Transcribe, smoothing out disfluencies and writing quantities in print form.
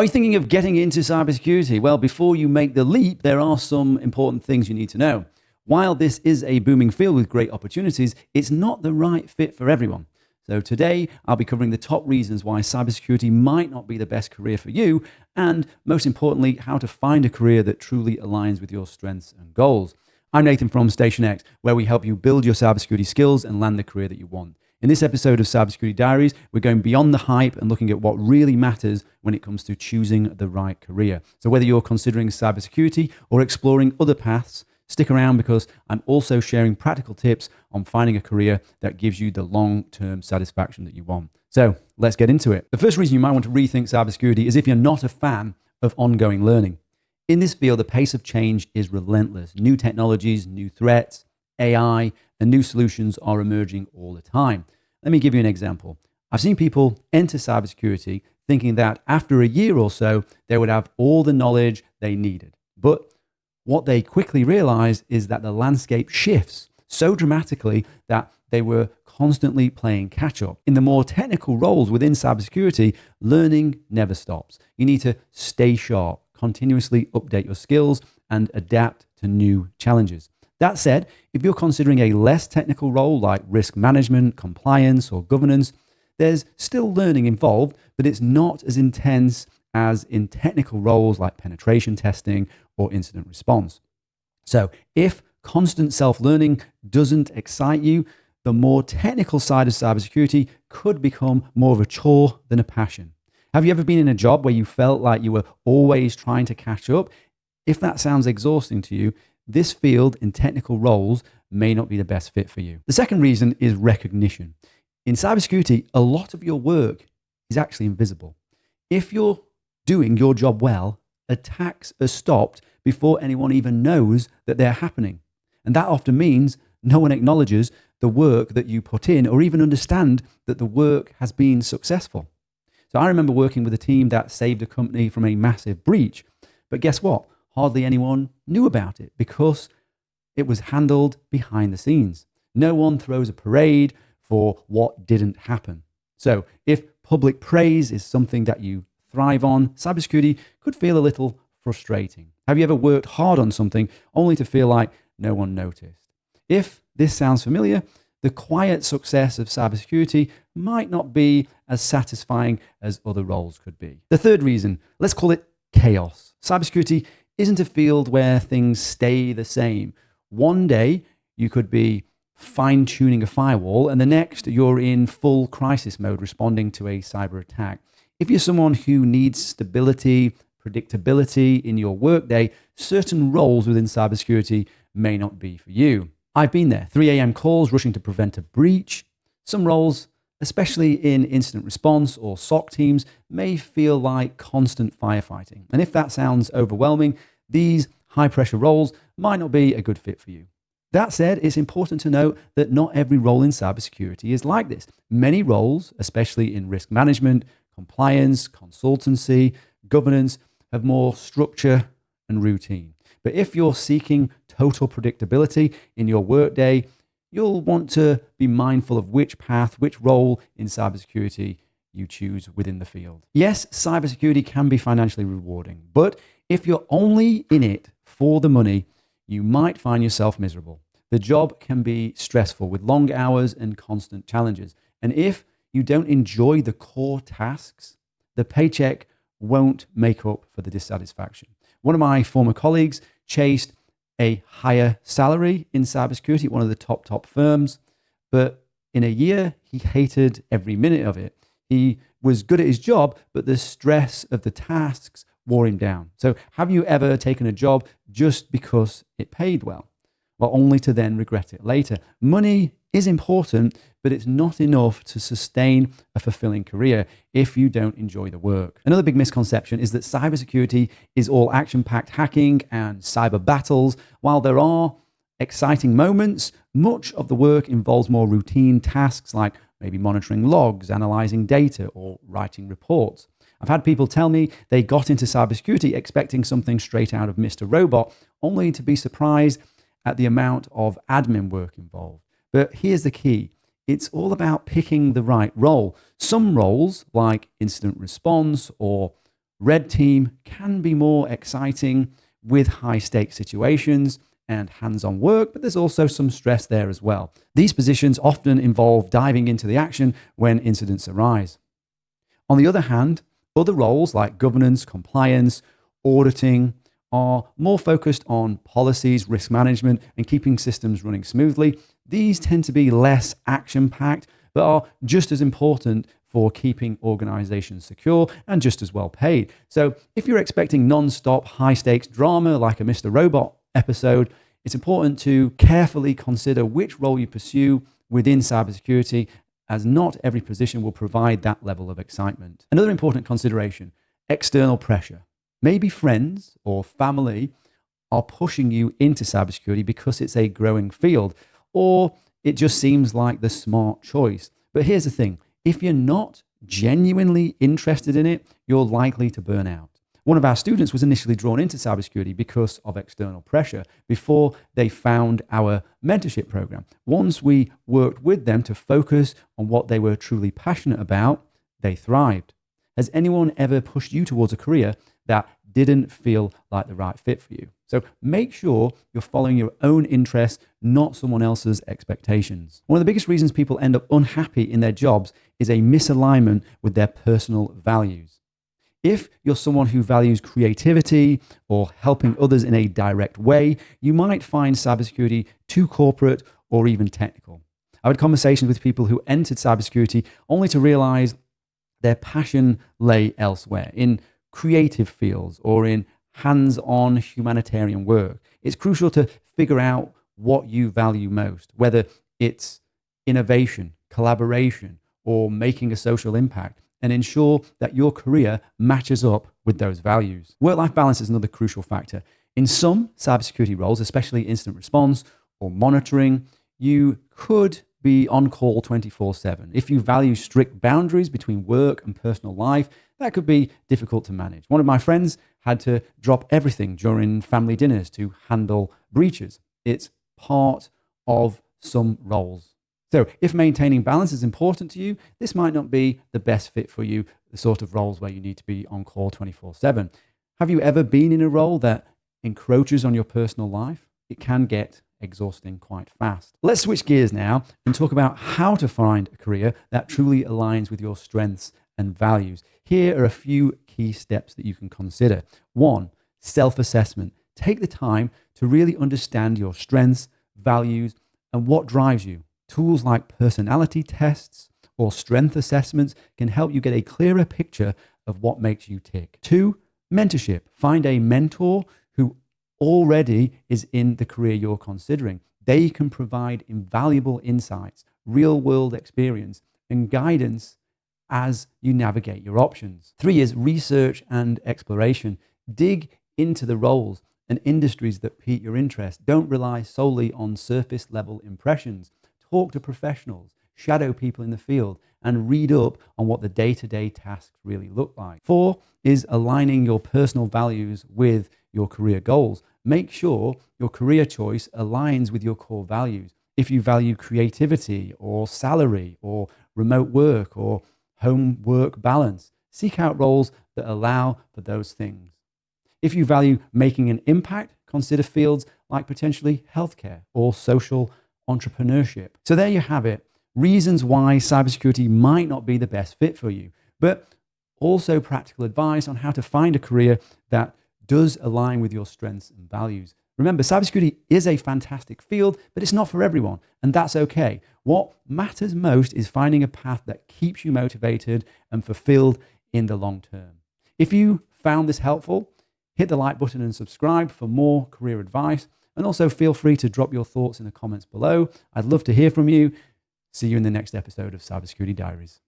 Are you thinking of getting into cybersecurity? Well, before you make the leap, there are some important things you need to know. While this is a booming field with great opportunities, it's not the right fit for everyone. So today, I'll be covering the top reasons why cybersecurity might not be the best career for you, and most importantly, how to find a career that truly aligns with your strengths and goals. I'm Nathan from StationX, where we help you build your cybersecurity skills and land the career that you want. In this episode of Cybersecurity Diaries, we're going beyond the hype and looking at what really matters when it comes to choosing the right career. So whether you're considering cybersecurity or exploring other paths, stick around because I'm also sharing practical tips on finding a career that gives you the long-term satisfaction that you want. So let's get into it. The first reason you might want to rethink cybersecurity is if you're not a fan of ongoing learning. In this field, the pace of change is relentless. New technologies, new threats, AI, and new solutions are emerging all the time. Let me give you an example. I've seen people enter cybersecurity thinking that after a year or so, they would have all the knowledge they needed. But what they quickly realized is that the landscape shifts so dramatically that they were constantly playing catch up. In the more technical roles within cybersecurity, learning never stops. You need to stay sharp, continuously update your skills, and adapt to new challenges. That said, if you're considering a less technical role like risk management, compliance, or governance, there's still learning involved, but it's not as intense as in technical roles like penetration testing or incident response. So if constant self-learning doesn't excite you, the more technical side of cybersecurity could become more of a chore than a passion. Have you ever been in a job where you felt like you were always trying to catch up? If that sounds exhausting to you, this field in technical roles may not be the best fit for you. The second reason is recognition. In cybersecurity, a lot of your work is actually invisible. If you're doing your job well, attacks are stopped before anyone even knows that they're happening. And that often means no one acknowledges the work that you put in or even understand that the work has been successful. So I remember working with a team that saved a company from a massive breach. But guess what? Hardly anyone knew about it because it was handled behind the scenes. No one throws a parade for what didn't happen. So if public praise is something that you thrive on, cybersecurity could feel a little frustrating. Have you ever worked hard on something only to feel like no one noticed? If this sounds familiar, the quiet success of cybersecurity might not be as satisfying as other roles could be. The third reason, let's call it chaos. Cybersecurity isn't a field where things stay the same. One day you could be fine-tuning a firewall and the next you're in full crisis mode responding to a cyber attack. If you're someone who needs stability, predictability in your workday, certain roles within cybersecurity may not be for you. I've been there, 3 a.m. calls rushing to prevent a breach. Some roles, especially in incident response or SOC teams, may feel like constant firefighting. And if that sounds overwhelming, these high-pressure roles might not be a good fit for you. That said, it's important to note that not every role in cybersecurity is like this. Many roles, especially in risk management, compliance, consultancy, governance, have more structure and routine. But if you're seeking total predictability in your workday, you'll want to be mindful of which path, which role in cybersecurity you choose within the field. Yes, cybersecurity can be financially rewarding, but if you're only in it for the money, you might find yourself miserable. The job can be stressful with long hours and constant challenges. And if you don't enjoy the core tasks, the paycheck won't make up for the dissatisfaction. One of my former colleagues chased a higher salary in cybersecurity at one of the top firms, but in a year, he hated every minute of it. He was good at his job, but the stress of the tasks wore him down. So have you ever taken a job just because it paid well? Well, only to then regret it later. Money is important, but it's not enough to sustain a fulfilling career if you don't enjoy the work. Another big misconception is that cybersecurity is all action-packed hacking and cyber battles. While there are exciting moments, much of the work involves more routine tasks like maybe monitoring logs, analyzing data, or writing reports. I've had people tell me they got into cybersecurity expecting something straight out of Mr. Robot, only to be surprised at the amount of admin work involved. But here's the key. It's all about picking the right role. Some roles, like incident response or Red team can be more exciting with high stakes situations and hands-on work, but there's also some stress there as well. These positions often involve diving into the action when incidents arise. On the other hand, other roles like governance, compliance, auditing are more focused on policies, risk management, and keeping systems running smoothly. These tend to be less action-packed, but are just as important for keeping organizations secure and just as well paid. So if you're expecting non-stop high-stakes drama like a Mr. Robot episode, it's important to carefully consider which role you pursue within cybersecurity, as not every position will provide that level of excitement. Another important consideration, external pressure. Maybe friends or family are pushing you into cybersecurity because it's a growing field, or it just seems like the smart choice. But here's the thing, if you're not genuinely interested in it, you're likely to burn out. One of our students was initially drawn into cybersecurity because of external pressure before they found our mentorship program. Once we worked with them to focus on what they were truly passionate about, they thrived. Has anyone ever pushed you towards a career that didn't feel like the right fit for you? So make sure you're following your own interests, not someone else's expectations. One of the biggest reasons people end up unhappy in their jobs is a misalignment with their personal values. If you're someone who values creativity or helping others in a direct way, you might find cybersecurity too corporate or even technical. I've had conversations with people who entered cybersecurity only to realize their passion lay elsewhere, in creative fields or in hands-on humanitarian work. It's crucial to figure out what you value most, whether it's innovation, collaboration, or making a social impact, and ensure that your career matches up with those values. Work-life balance is another crucial factor. In some cybersecurity roles, especially incident response or monitoring, you could be on call 24/7. If you value strict boundaries between work and personal life, that could be difficult to manage. One of my friends had to drop everything during family dinners to handle breaches. It's part of some roles. So if maintaining balance is important to you, this might not be the best fit for you, the sort of roles where you need to be on call 24/7. Have you ever been in a role that encroaches on your personal life? It can get exhausting quite fast. Let's switch gears now and talk about how to find a career that truly aligns with your strengths and values. Here are a few key steps that you can consider. 1, self-assessment. Take the time to really understand your strengths, values, and what drives you. Tools like personality tests or strength assessments can help you get a clearer picture of what makes you tick. 2, mentorship. Find a mentor who already is in the career you're considering. They can provide invaluable insights, real-world experience, and guidance as you navigate your options. 3 is research and exploration. Dig into the roles and industries that pique your interest. Don't rely solely on surface-level impressions. Talk to professionals, shadow people in the field, and read up on what the day-to-day tasks really look like. 4 is aligning your personal values with your career goals. Make sure your career choice aligns with your core values. If you value creativity or salary or remote work or home work balance, seek out roles that allow for those things. If you value making an impact, consider fields like potentially healthcare or social entrepreneurship. So there you have it. Reasons why cybersecurity might not be the best fit for you, but also practical advice on how to find a career that does align with your strengths and values. Remember, cybersecurity is a fantastic field, but it's not for everyone, and that's okay. What matters most is finding a path that keeps you motivated and fulfilled in the long term. If you found this helpful, hit the like button and subscribe for more career advice. And also feel free to drop your thoughts in the comments below. I'd love to hear from you. See you in the next episode of Cybersecurity Diaries.